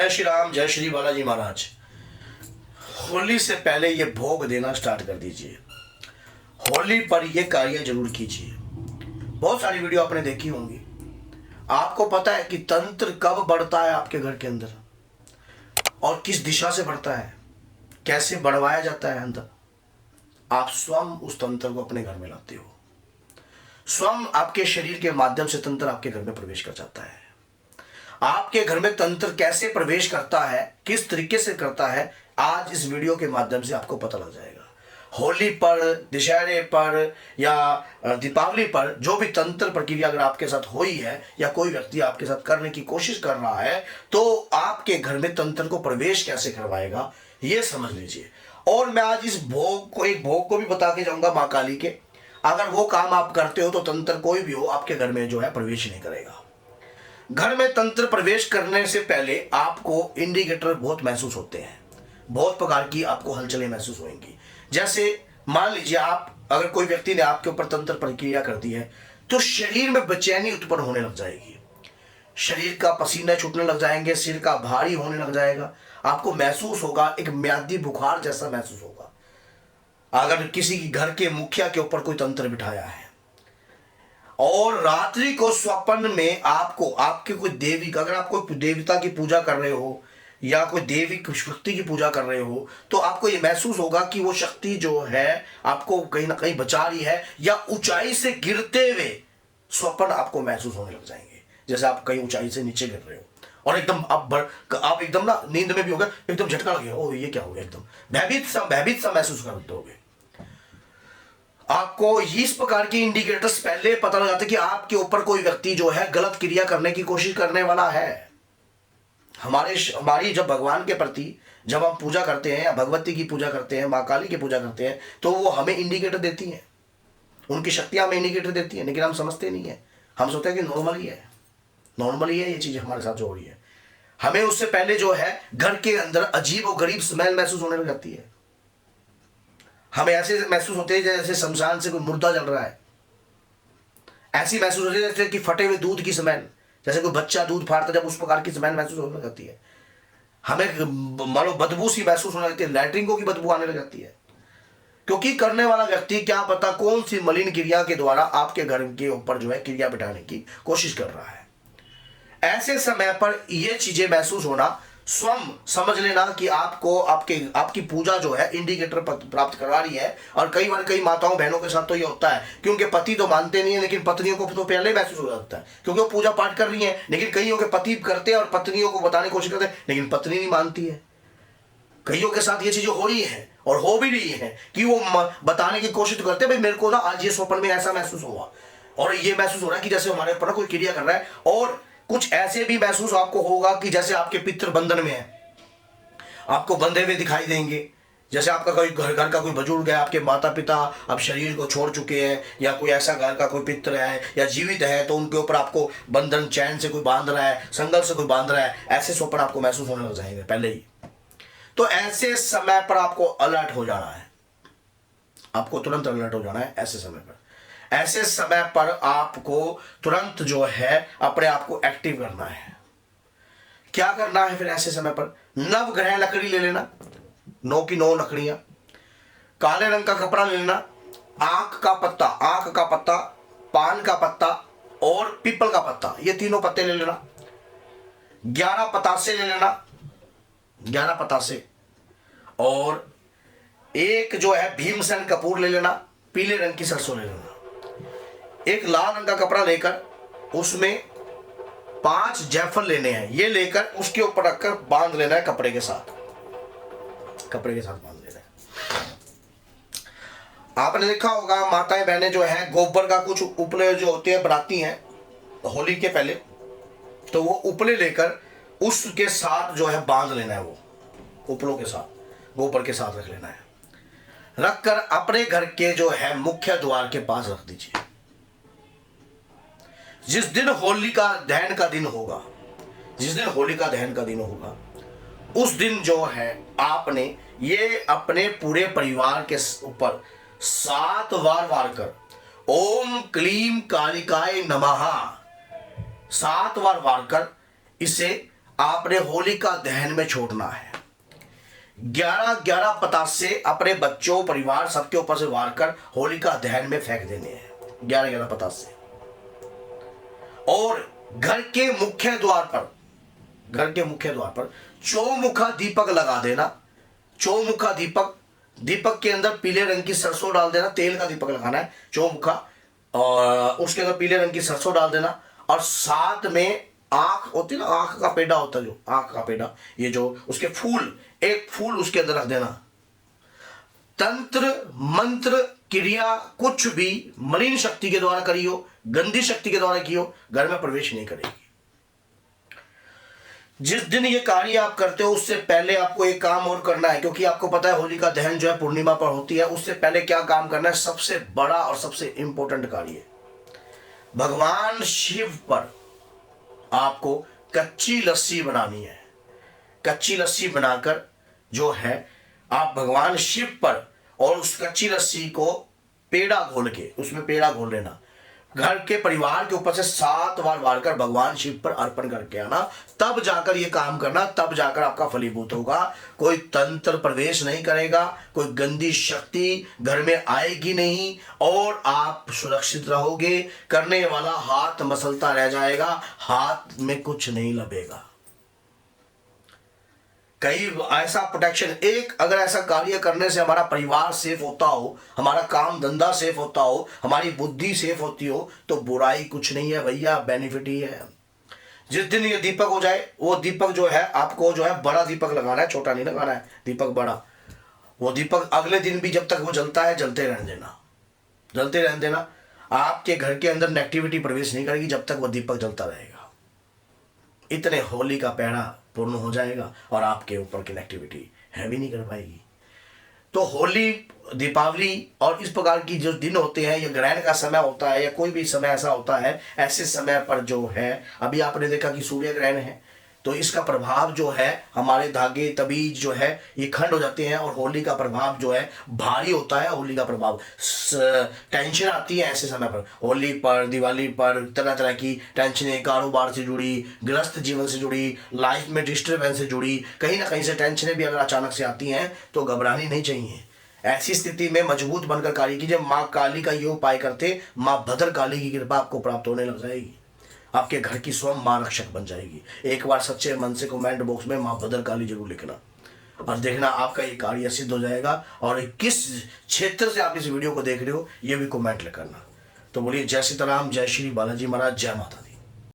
जय श्री राम, जय श्री बालाजी महाराज। होली से पहले ये भोग देना स्टार्ट कर दीजिए। होली पर ये कार्य जरूर कीजिए। बहुत सारी वीडियो आपने देखी होंगी। आपको पता है कि तंत्र कब बढ़ता है आपके घर के अंदर और किस दिशा से बढ़ता है, कैसे बढ़वाया जाता है अंदर। आप स्वयं उस तंत्र को अपने घर में लाते हो। स्वयं आपके शरीर के माध्यम से तंत्र आपके घर में प्रवेश कर जाता है। आपके घर में तंत्र कैसे प्रवेश करता है, किस तरीके से करता है, आज इस वीडियो के माध्यम से आपको पता लग जाएगा। होली पर, दशहरे पर या दीपावली पर जो भी तंत्र प्रक्रिया अगर आपके साथ हुई है या कोई व्यक्ति आपके साथ करने की कोशिश कर रहा है तो आपके घर में तंत्र को प्रवेश कैसे करवाएगा ये समझ लीजिए। और मैं आज इस एक भोग को भी बता के जाऊंगा माँ काली के। अगर वो काम आप करते हो तो तंत्र कोई भी हो आपके घर में जो है प्रवेश नहीं करेगा। घर में तंत्र प्रवेश करने से पहले आपको इंडिकेटर बहुत महसूस होते हैं, बहुत प्रकार की आपको हलचलें महसूस होंगी। जैसे मान लीजिए आप अगर कोई व्यक्ति ने आपके ऊपर तंत्र प्रक्रिया कर दी है तो शरीर में बेचैनी उत्पन्न होने लग जाएगी, शरीर का पसीना छूटने लग जाएंगे, सिर का भारी होने लग जाएगा, आपको महसूस होगा एक म्यादी बुखार जैसा महसूस होगा। अगर किसी घर के मुखिया के ऊपर कोई तंत्र बिठाया है और रात्रि को स्वप्न में आपको आपके कोई देवी, अगर आप कोई देवता की पूजा कर रहे हो या कोई देवी शक्ति की पूजा कर रहे हो तो आपको ये महसूस होगा कि वो शक्ति जो है आपको कहीं ना कहीं बचा रही है या ऊंचाई से गिरते हुए स्वप्न आपको महसूस होने लग जाएंगे। जैसे आप कहीं ऊंचाई से नीचे गिर रहे हो और एकदम आप एकदम ना नींद में भी होगा, एकदम झटका लगे, ओ ये क्या हो गया, एकदम भयभीत सा महसूस करते होगे। आपको इस प्रकार की इंडिकेटर्स पहले पता लग जाता है कि आपके ऊपर कोई व्यक्ति जो है गलत क्रिया करने की कोशिश करने वाला है। हमारी जब भगवान के प्रति जब हम पूजा करते हैं या भगवती की पूजा करते हैं, माँ काली की पूजा करते हैं तो वो हमें इंडिकेटर देती हैं, उनकी शक्तियां हमें इंडिकेटर देती हैं, लेकिन हम समझते नहीं है। हम सोचते हैं कि नॉर्मल ही है ये चीज हमारे साथ जो हो रही है। हमें उससे पहले जो है घर के अंदर अजीब और गरीब स्मेल महसूस होने लग जाती है। हमें ऐसे महसूस होते हैं जैसे शमशान से कोई मुर्दा जल रहा है, ऐसी महसूस होती है जैसे कि फटे हुए दूध की स्मेल, जैसे कोई बच्चा दूध फाड़ता जब उस प्रकार की स्मेल महसूस होने लगती है। हमें मानो बदबू सी महसूस होने लगती है, लैट्रिन की बदबू आने लग जाती है, क्योंकि करने वाला व्यक्ति क्या पता कौन सी मलिन क्रिया के द्वारा आपके घर के ऊपर जो है क्रिया बिठाने की कोशिश कर रहा है। ऐसे समय पर ये चीजें महसूस होना स्वयं समझ लेना कि आपको आपकी पूजा जो है इंडिकेटर प्राप्त करवा रही है। और कई बार कई माताओं बहनों के साथ तो ये होता है कि उनके पति तो मानते नहीं है लेकिन पत्नियों को तो पहले महसूस हो जाता है क्योंकि वो पूजा पाठ कर रही है, लेकिन कईयों के पति करते हैं और पत्नियों को बताने की कोशिश करते हैं लेकिन पत्नी नहीं मानती है। कईयों के साथ ये चीजें हो रही है और हो भी रही है कि वो बताने की कोशिश करते हैं, भाई मेरे को ना आज ये स्वप्न में ऐसा महसूस हुआ और ये महसूस हो रहा है कि जैसे हमारे ऊपर कोई क्रिया कर रहा है। और कुछ ऐसे भी महसूस आपको होगा कि जैसे आपके पितृ बंधन में है, आपको बंधे हुए दिखाई देंगे। जैसे आपका कोई घर का कोई बुजुर्ग है, आपके माता पिता अब शरीर को छोड़ चुके हैं या कोई ऐसा घर का कोई पितृ है या जीवित है तो उनके ऊपर आपको बंधन चैन से कोई बांध रहा है, संगल से कोई बांध रहा है, ऐसे स्वप्न आपको महसूस होने लग जाएंगे पहले ही। तो ऐसे समय पर आपको अलर्ट हो जाना है, आपको तुरंत अलर्ट हो जाना है। ऐसे समय पर आपको तुरंत जो है अपने आप को एक्टिव करना है। क्या करना है फिर ऐसे समय पर? नवग्रह लकड़ी ले लेना, 9 की 9 लकड़ियां, काले रंग का कपड़ा ले लेना, आंख का पत्ता, पान का पत्ता और पीपल का पत्ता, ये तीनों पत्ते ले लेना। 11 पतासे ले लेना, 11 पतासे, और एक जो है भीमसेन कपूर ले लेना, पीले रंग की सरसों ले लेना। एक लाल रंग का कपड़ा लेकर उसमें 5 जायफल लेने हैं, ये लेकर उसके ऊपर रखकर बांध लेना है कपड़े के साथ बांध लेना है। आपने देखा होगा माताएं बहनें जो है गोबर का कुछ उपले जो होते हैं बनाती हैं होली के पहले, तो वो उपले लेकर उसके साथ जो है बांध लेना है, वो उपलों के साथ गोबर के साथ रख लेना है। रखकर अपने घर के जो है मुख्य द्वार के पास रख दीजिए। जिस दिन होलिका दहन का दिन होगा उस दिन जो है आपने ये अपने पूरे परिवार के ऊपर 7 वार कर ओम क्लीम कालिकाय नमः 7 वार कर इसे आपने होलिका दहन में छोड़ना है। 11-11 पतासे अपने बच्चों, परिवार सबके ऊपर से वार कर होलिका दहन में फेंक देने हैं, 11-11 पतासे। और घर के मुख्य द्वार पर चौमुखा दीपक लगा देना। चौमुखा दीपक के अंदर पीले रंग की सरसों डाल देना, तेल का दीपक लगाना है चौमुखा, और उसके अंदर पीले रंग की सरसों डाल देना। और साथ में आंख होती है ना, आंख का पेड़ा होता है, जो आंख का पेड़ा, ये जो उसके फूल, एक फूल उसके अंदर रख देना। तंत्र मंत्र क्रिया कुछ भी मलिन शक्ति के द्वारा करी हो, गंदी शक्ति के द्वारा की हो, घर में प्रवेश नहीं करेगी। जिस दिन ये कार्य आप करते हो उससे पहले आपको एक काम और करना है, क्योंकि आपको पता है होलिका दहन जो है पूर्णिमा पर होती है। उससे पहले क्या काम करना है, सबसे बड़ा और सबसे इंपॉर्टेंट कार्य, भगवान शिव पर आपको कच्ची लस्सी बनानी है। कच्ची लस्सी बनाकर जो है आप भगवान शिव पर, और उस कच्ची लस्सी को पेड़ा घोल के, उसमें पेड़ा घोल लेना, घर के परिवार के ऊपर से 7 बार वार कर भगवान शिव पर अर्पण करके आना। तब जाकर ये काम करना, तब जाकर आपका फलीभूत होगा। कोई तंत्र प्रवेश नहीं करेगा, कोई गंदी शक्ति घर में आएगी नहीं, और आप सुरक्षित रहोगे। करने वाला हाथ मसलता रह जाएगा, हाथ में कुछ नहीं लबेगा। कई ऐसा प्रोटेक्शन, एक अगर ऐसा कार्य करने से हमारा परिवार सेफ होता हो, हमारा काम धंधा सेफ होता हो, हमारी बुद्धि सेफ होती हो, तो बुराई कुछ नहीं है भैया, बेनिफिट ही है। जिस दिन ये दीपक हो जाए, वो दीपक जो है आपको जो है बड़ा दीपक लगाना है, छोटा नहीं लगाना है, दीपक बड़ा। वो दीपक अगले दिन भी जब तक वो जलता है जलते रहने देना, जलते रहने देना। आपके घर के अंदर नेगेटिविटी प्रवेश नहीं करेगी जब तक वो दीपक जलता रहेगा। इतने होली का पहरा पूर्ण हो जाएगा और आपके ऊपर की नेगेटिविटी हैवी नहीं कर पाएगी। तो होली, दीपावली और इस प्रकार की जो दिन होते हैं, ये ग्रहण का समय होता है या कोई भी समय ऐसा होता है, ऐसे समय पर जो है, अभी आपने देखा कि सूर्य ग्रहण है, तो इसका प्रभाव जो है हमारे धागे तबीज जो है ये खंड हो जाते हैं, और होली का प्रभाव जो है भारी होता है। होली का प्रभाव, टेंशन आती है ऐसे समय पर, होली पर, दिवाली पर तरह तरह की टेंशनें, कारोबार से जुड़ी, गृहस्थ जीवन से जुड़ी, लाइफ में डिस्टर्बेंस से जुड़ी, कहीं ना कहीं से टेंशनें भी अगर अचानक से आती हैं तो घबरानी नहीं चाहिए। ऐसी स्थिति में मजबूत बनकर कार्य कीजिए। माँ काली का ये उपाय करते, माँ भद्र काली की कृपा आपको प्राप्त होने लग जाएगी। आपके घर की स्वयं मां रक्षक बन जाएगी। एक बार सच्चे मन से कमेंट बॉक्स में मां भद्र काली जरूर लिखना, और देखना आपका ये कार्य सिद्ध हो जाएगा। और किस क्षेत्र से आप इस वीडियो को देख रहे हो ये भी कमेंट करना। तो बोलिए जय सीताराम, जय श्री बालाजी महाराज, जय माता दी।